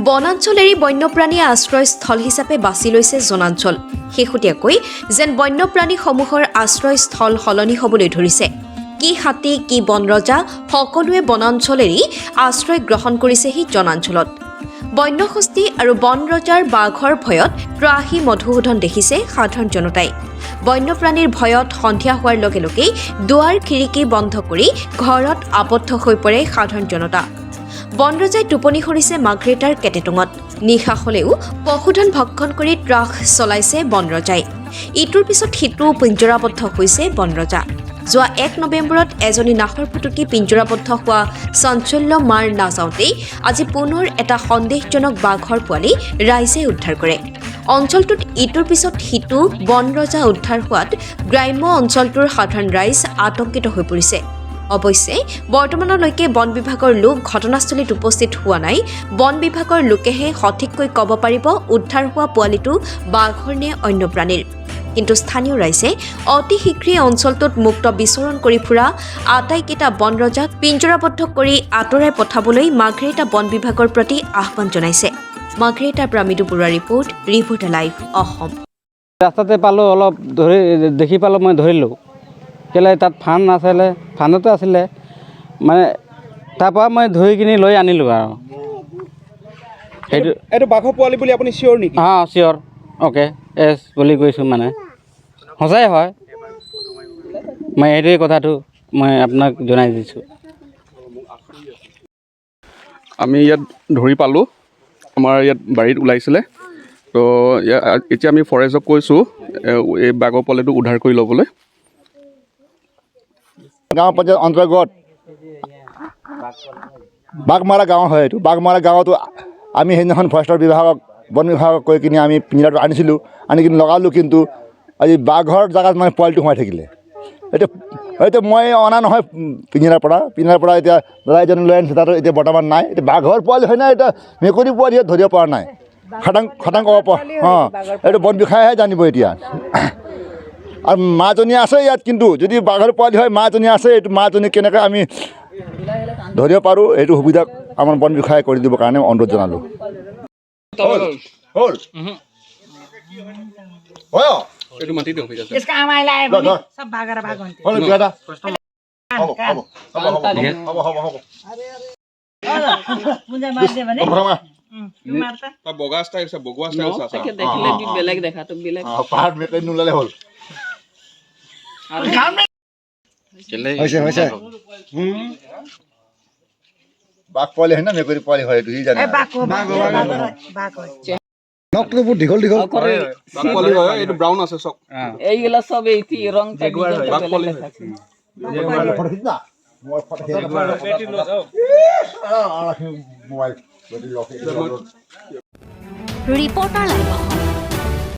বনাঞ্চল এৰি বন্যপ্ৰাণীয়ে আশ্ৰয়স্থল হিচাপে বাছি লৈছে জনাঞ্চল। শেহতীয়াকৈ যেন বন্যপ্ৰাণীসমূহৰ আশ্ৰয়স্থল সলনি হ'বলৈ ধৰিছে। কি হাতী কি বনৰজা সকলোৱে বনাঞ্চল এৰি আশ্ৰয় গ্ৰহণ কৰিছেহি জনাঞ্চলত। বন্যহস্তী আৰু বনৰজাৰ বাঘৰ ভয়ত ত্ৰাহি মধুসূদন দেখিছে সাধাৰণ জনতাই। বন্যপ্ৰাণীৰ ভয়ত সন্ধিয়া হোৱাৰ লগে লগেই দুৱাৰ খিৰিকী বন্ধ কৰি ঘৰত আবদ্ধ হৈ পৰে সাধাৰণ জনতা। বনৰজাই টোপনি সৰিছে মাৰ্ঘেৰিটাৰ কেটেটঙত। নিশা হলেও পশুধন ভক্ষণ কৰি ত্ৰাস চলাইছে বনৰজাই। ইটোৰ পিছত সিটো পিঞ্জৰাবদ্ধ হৈছে বনৰজা। যোৱা 1 নৱেম্বৰত এজনী নাহৰ ফুটুকি পিঞ্জৰাবদ্ধ হোৱা চাঞ্চল্য মাৰ নাযাওঁতেই আজি পুনৰ এটা সন্দেহজনক বাঘৰ পোৱালি ৰাইজে উদ্ধাৰ কৰে। অঞ্চলটোত ইটোৰ পিছত সিটো বনৰজা উদ্ধাৰ হোৱাত গ্ৰাম্য অঞ্চলটোৰ সাধাৰণ ৰাইজ আতংকিত হৈ পৰিছে। অৱশ্যে বৰ্তমানলৈকে বন বিভাগৰ লোক ঘটনাস্থলীত উপস্থিত হোৱা নাই। বন বিভাগৰ লোকেহে সঠিককৈ ক'ব পাৰিব উদ্ধাৰ হোৱা পোৱালিটো বাঘৰ নে অন্য প্ৰাণীৰ। কিন্তু স্থানীয় ৰাইজে অতি শীঘ্ৰেই অঞ্চলটোত মুক্ত বিচৰণ কৰি ফুৰা আটাইকেইটা বনৰজাক পিঞ্জৰাবদ্ধ কৰি আঁতৰাই পঠাবলৈ মাৰ্ঘেৰিটা বন বিভাগৰ প্ৰতি আহ্বান জনাইছে। মাৰ্ঘেৰিটাৰ পৰা Mridu Barua report, reporter live Asom. ৰাস্তাতে পালোঁ, অলপ দেখি পালোঁ, মই ধৰিলোঁ। কেলৈ তাত ফান নাছিলে, ফানতে আছিলে মানে, তাৰপৰা মই ধৰি কিনি লৈ আনিলোঁ আৰু এইটো বাঘৰ পোৱালি বুলি আপুনি চিয়'ৰ নেকি? অঁ চিয়'ৰ, অ'কে এছ বুলি কৈছোঁ, মানে সঁচাই হয়। মই এইটোৱে কথাটো মই আপোনাক জনাই দিছোঁ। আমি ইয়াত ধৰি পালোঁ, আমাৰ ইয়াত বাৰীত ওলাইছিলে। তো এতিয়া আমি ফৰেষ্টক কৈছোঁ এই বাঘৰ পোৱালিটো উদ্ধাৰ কৰি ল'বলৈ। গাঁও পঞ্চায়ত অন্তৰ্গত বাঘমাৰা গাঁও হয়। এইটো বাঘমাৰা গাঁৱতো আমি সেইদিনাখন ফৰেষ্টৰ বিভাগক, বন বিভাগক কৈ কিনি আমি পিঞ্জৰাটো আনিছিলোঁ, আনি কিনি লগালোঁ। কিন্তু আজি বাঘৰ জেগাত মানে পোৱালিটো সোমাই থাকিলে। এতিয়া মই অনা নহয় পিঞ্জৰাৰ পৰা এতিয়া দাদা এজনে লৈ আনিছে, তাতো এতিয়া বৰ্তমান নাই। এতিয়া বাঘৰ পোৱালি হয় নাই, এতিয়া মেকুৰী পোৱালি ইয়াত ধৰিব পৰা নাই। খটাং ক'ব পৰা, অঁ এইটো বন বিষয়াহে জানিব এতিয়া। আৰু মাজনী আছে ইয়াত, কিন্তু যদি বাঘৰ পোৱালি হয় মাজনী আছে। এইটো মাজনী কেনেকৈ আমি ধৰিব পাৰোঁ, এইটো সুবিধা আমাৰ বন বিষয়াই কৰি দিবৰ কাৰণে অনুৰোধ জনালোঁ। এইটো মাতি দিওঁ, ঠিক আছে। বগা ষ্টাইল, বগোৱা ষ্টাইল দেখিলে বেলেগ দেখাটো বেলেগ। পাহাৰ মেকাই নোলালে হ'ল। বাঘ পোৱালি হয় না মেকুৰী পোৱালি হয়, এইটো জানে। নখটো বহুত দীঘল দীঘল বাঘ পোৱালি হয়, এইটো ব্ৰাউন আছে চব। এইগুলা সব এই ৰং বাঘ পোৱালি হয়। Reporter live Assam.